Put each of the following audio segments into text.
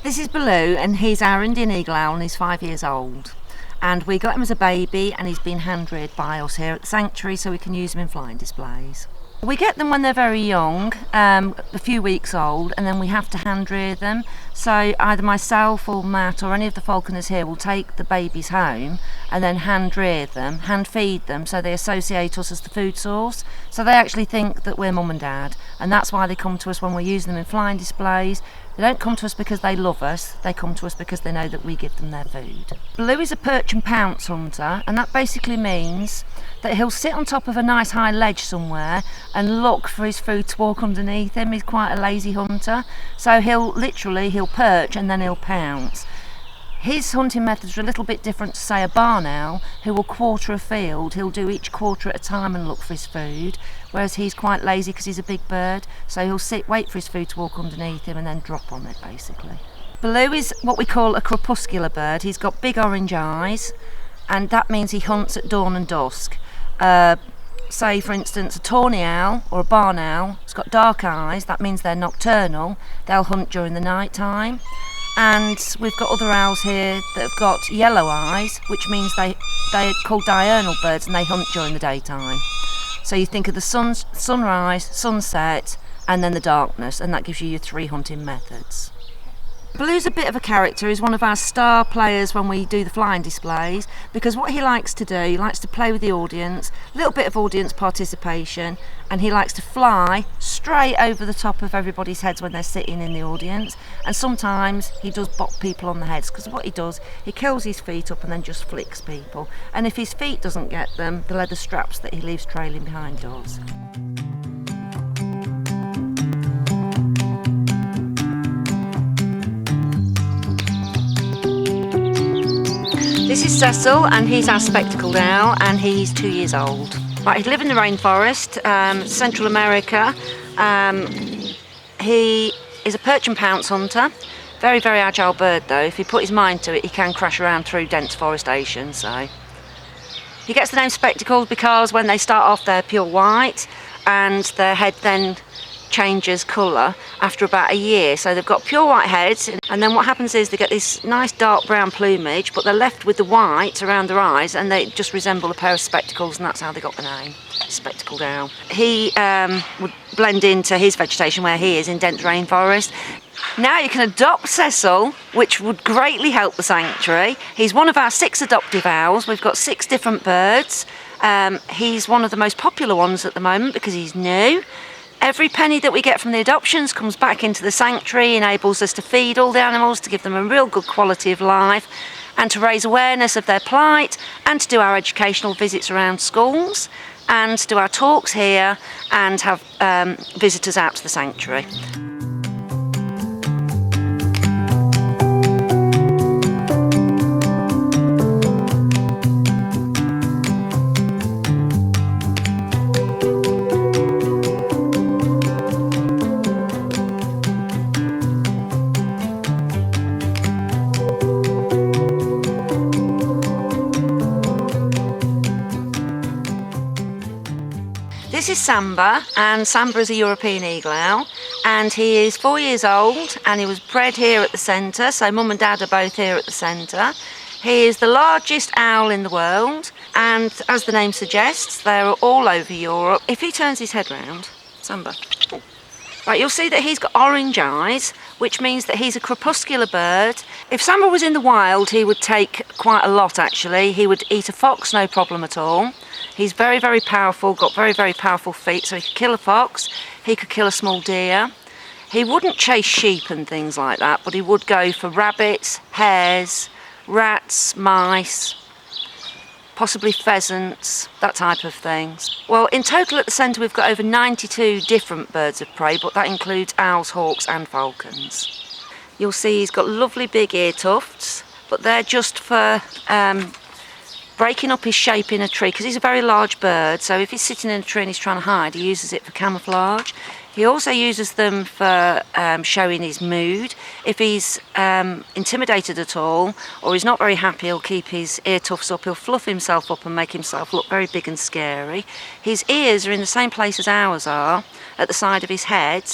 This is Baloo, and he's our Indian eagle owl, and he's 5 years old. And we got him as a baby, and he's been hand-reared by us here at the sanctuary so we can use him in flying displays. We get them when they're very young, a few weeks old, and then we have to hand-rear them. So either myself or Matt or any of the falconers here will take the babies home and then hand-rear them, hand-feed them, so they associate us as the food source. So they actually think that we're mum and dad, and that's why they come to us when we're using them in flying displays. They don't come to us because they love us, they come to us because they know that we give them their food. Baloo is a perch and pounce hunter, and that basically means that he'll sit on top of a nice high ledge somewhere and look for his food to walk underneath him. He's quite a lazy hunter, so he'll perch and then he'll pounce. His hunting methods are a little bit different to, say, a barn owl, who will quarter a field. He'll do each quarter at a time and look for his food, whereas he's quite lazy because he's a big bird, so he'll wait for his food to walk underneath him and then drop on it, basically. Baloo is what we call a crepuscular bird. He's got big orange eyes, and that means he hunts at dawn and dusk. Say, for instance, a tawny owl or a barn owl, it's got dark eyes, that means they're nocturnal. They'll hunt during the night time. And we've got other owls here that have got yellow eyes, which means they're called diurnal birds, and they hunt during the daytime. So you think of the sunrise, sunset, and then the darkness, and that gives you your 3 hunting methods. Baloo's a bit of a character. He's one of our star players when we do the flying displays, because what he likes to do, he likes to play with the audience, a little bit of audience participation, and he likes to fly straight over the top of everybody's heads when they're sitting in the audience. And sometimes he does bop people on the heads, because what he does, he curls his feet up and then just flicks people. And if his feet doesn't get them, the leather straps that he leaves trailing behind does. This is Cecil, and he's our spectacled owl, and he's 2 years old. Right, he lives in the rainforest, Central America. He is a perch and pounce hunter. Very, very agile bird though. If he put his mind to it, he can crash around through dense forestation. So he gets the name spectacled because when they start off they're pure white, and their head then changes colour after about a year. So they've got pure white heads, and then what happens is they get this nice dark brown plumage, but they're left with the white around their eyes, and they just resemble a pair of spectacles, and that's how they got the name spectacled owl. He would blend into his vegetation where he is in dense rainforest. Now you can adopt Cecil, which would greatly help the sanctuary. He's one of our 6 adoptive owls. We've got 6 different birds. He's one of the most popular ones at the moment because he's new. Every penny that we get from the adoptions comes back into the sanctuary, enables us to feed all the animals, to give them a real good quality of life, and to raise awareness of their plight, and to do our educational visits around schools, and to do our talks here, and have visitors out to the sanctuary. This is Samba, and Samba is a European eagle owl, and he is 4 years old, and he was bred here at the centre, so mum and dad are both here at the centre. He is the largest owl in the world, and as the name suggests, they're all over Europe. If he turns his head round, Samba, Right, you'll see that he's got orange eyes, which means that he's a crepuscular bird. If Samba was in the wild, he would take quite a lot actually. He would eat a fox, no problem at all. He's very, very powerful, got very, very powerful feet, so he could kill a fox, he could kill a small deer. He wouldn't chase sheep and things like that, but he would go for rabbits, hares, rats, mice, possibly pheasants, that type of things. Well, in total at the centre we've got over 92 different birds of prey, but that includes owls, hawks and falcons. You'll see he's got lovely big ear tufts, but they're just for breaking up his shape in a tree, because he's a very large bird, so if he's sitting in a tree and he's trying to hide, he uses it for camouflage. He also uses them for showing his mood. If he's intimidated at all, or he's not very happy, he'll keep his ear tufts up, he'll fluff himself up and make himself look very big and scary. His ears are in the same place as ours are, at the side of his head,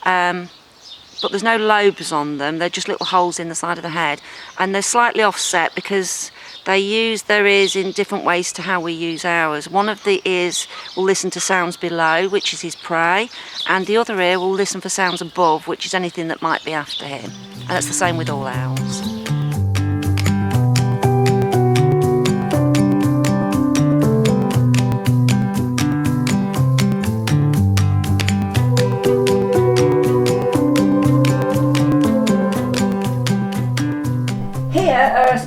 but there's no lobes on them, they're just little holes in the side of the head, and they're slightly offset because they use their ears in different ways to how we use ours. One of the ears will listen to sounds below, which is his prey, and the other ear will listen for sounds above, which is anything that might be after him. And that's the same with all owls.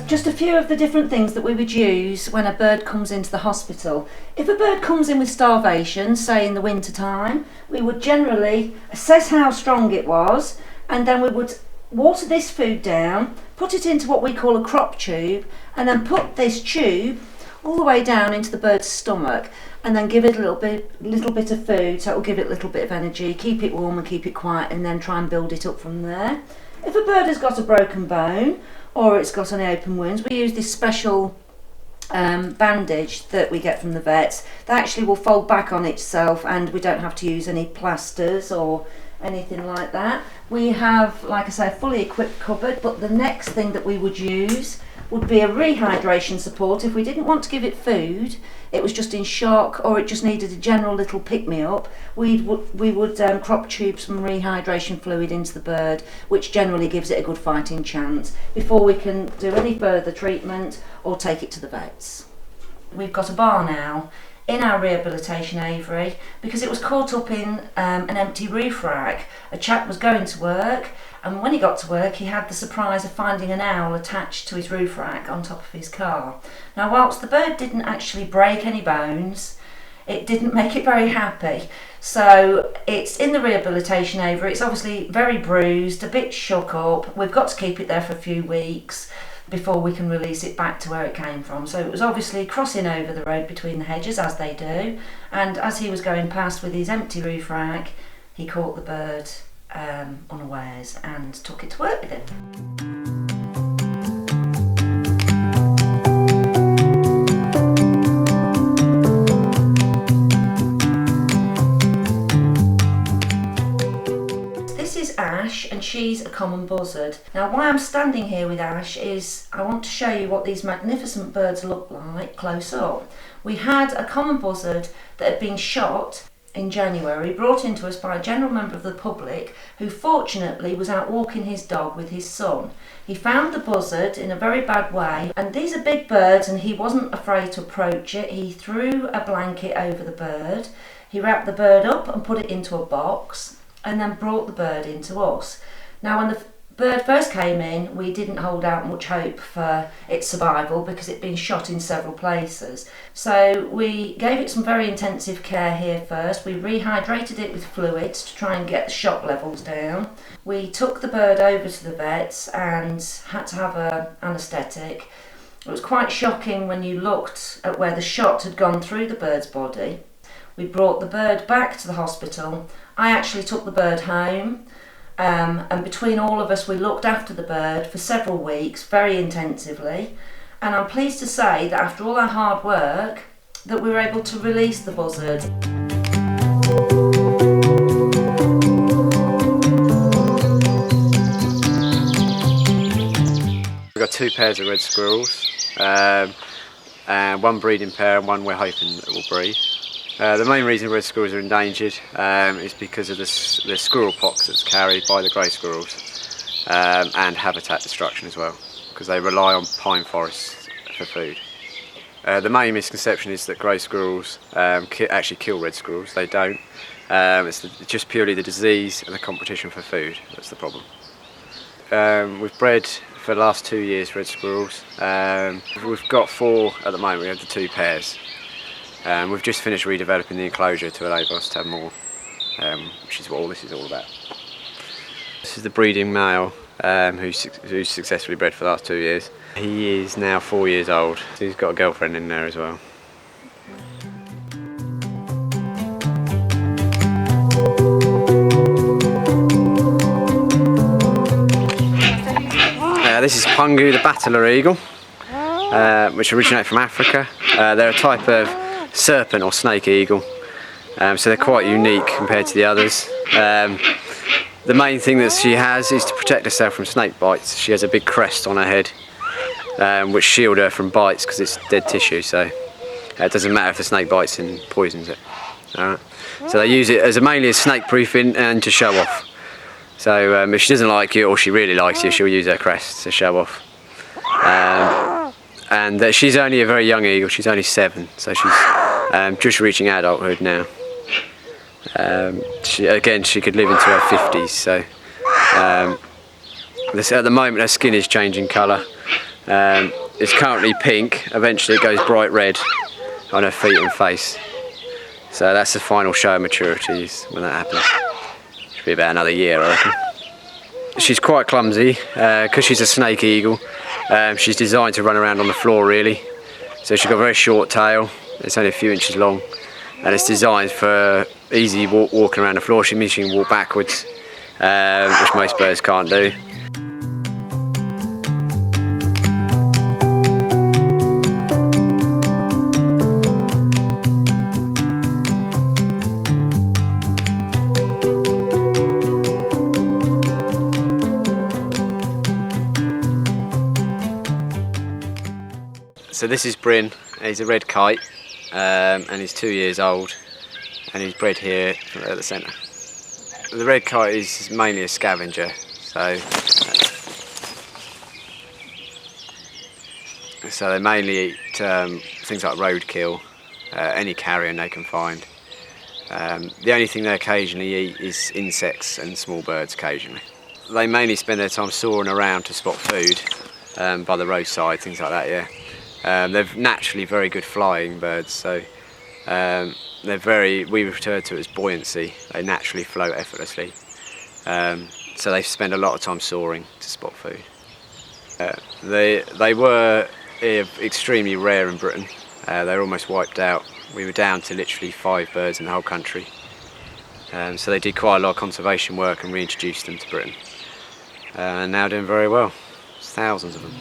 Just a few of the different things that we would use when a bird comes into the hospital. If a bird comes in with starvation, say in the winter time, we would generally assess how strong it was, and then we would water this food down, put it into what we call a crop tube, and then put this tube all the way down into the bird's stomach, and then give it a little bit of food, so it will give it a little bit of energy, keep it warm and keep it quiet, and then try and build it up from there. If a bird has got a broken bone, or it's got any open wounds, we use this special bandage that we get from the vets that actually will fold back on itself, and we don't have to use any plasters or anything like that. We have, like I say, a fully equipped cupboard, but the next thing that we would use would be a rehydration support. If we didn't want to give it food, it was just in shock, or it just needed a general little pick-me-up, we would crop tube some rehydration fluid into the bird, which generally gives it a good fighting chance before we can do any further treatment or take it to the vets. We've got a barn owl in our rehabilitation aviary because it was caught up in an empty roof rack. A chap was going to work, and when he got to work he had the surprise of finding an owl attached to his roof rack on top of his car. Now, whilst the bird didn't actually break any bones, it didn't make it very happy. So it's in the rehabilitation aviary. It's obviously very bruised, a bit shook up. We've got to keep it there for a few weeks before we can release it back to where it came from. So it was obviously crossing over the road between the hedges, as they do, and as he was going past with his empty roof rack, he caught the bird unawares and took it to work with him. Ash, and she's a common buzzard. Now, why I'm standing here with Ash is I want to show you what these magnificent birds look like close up. We had a common buzzard that had been shot in January, brought into us by a general member of the public who fortunately was out walking his dog with his son. He found the buzzard in a very bad way, and these are big birds, and he wasn't afraid to approach it. He threw a blanket over the bird, he wrapped the bird up and put it into a box, and then brought the bird into us. Now, when the bird first came in, we didn't hold out much hope for its survival because it'd been shot in several places. So we gave it some very intensive care here first. We rehydrated it with fluids to try and get the shock levels down. We took the bird over to the vets and had to have an anaesthetic. It was quite shocking when you looked at where the shot had gone through the bird's body. We brought the bird back to the hospital. I actually took the bird home, and between all of us we looked after the bird for several weeks very intensively, and I'm pleased to say that after all our hard work that we were able to release the buzzard. We've got two pairs of red squirrels, and one breeding pair and one we're hoping that will breed. The main reason red squirrels are endangered is because of the squirrel pox that's carried by the grey squirrels, and habitat destruction as well, because they rely on pine forests for food. The main misconception is that grey squirrels actually kill red squirrels. They don't. It's just purely the disease and the competition for food that's the problem. We've bred for the last 2 years red squirrels. We've got 4 at the moment. We have the 2 pairs. We've just finished redeveloping the enclosure to enable us to have more, which is what all this is all about. This is the breeding male who's successfully bred for the last 2 years. He is now 4 years old. So he's got a girlfriend in there as well. This is Pungu, the BATELEUR eagle, which originate from Africa. They're a type of serpent or snake eagle, so they're quite unique compared to the others. The main thing that she has is to protect herself from snake bites. She has a big crest on her head, which shield her from bites because it's dead tissue, so it doesn't matter if the snake bites and poisons it. Alright. So they use it as mainly as snake proofing and to show off. So if she doesn't like you or she really likes you, she'll use her crest to show off. And she's only a very young eagle, she's only 7, so she's just reaching adulthood now. She could live into her 50s, so at the moment her skin is changing colour. It's currently pink, eventually it goes bright red on her feet and face. So that's the final show of maturity when that happens. Should be about another year, I reckon. She's quite clumsy because she's a snake eagle. She's designed to run around on the floor really. So she's got a very short tail, it's only a few inches long, and it's designed for easy walking around the floor. She means she can walk backwards, which most birds can't do. So this is Bryn, he's a red kite, and he's 2 years old, and he's bred here at the centre. The red kite is mainly a scavenger, so they mainly eat things like roadkill, any carrion they can find. The only thing they occasionally eat is insects and small birds occasionally. They mainly spend their time soaring around to spot food by the roadside, things like that, yeah. They're naturally very good flying birds, so we refer to it as buoyancy. They naturally float effortlessly, so they spend a lot of time soaring to spot food. They were extremely rare in Britain. They were almost wiped out. We were down to literally 5 birds in the whole country, so they did quite a lot of conservation work and reintroduced them to Britain, and now doing very well. There's thousands of them.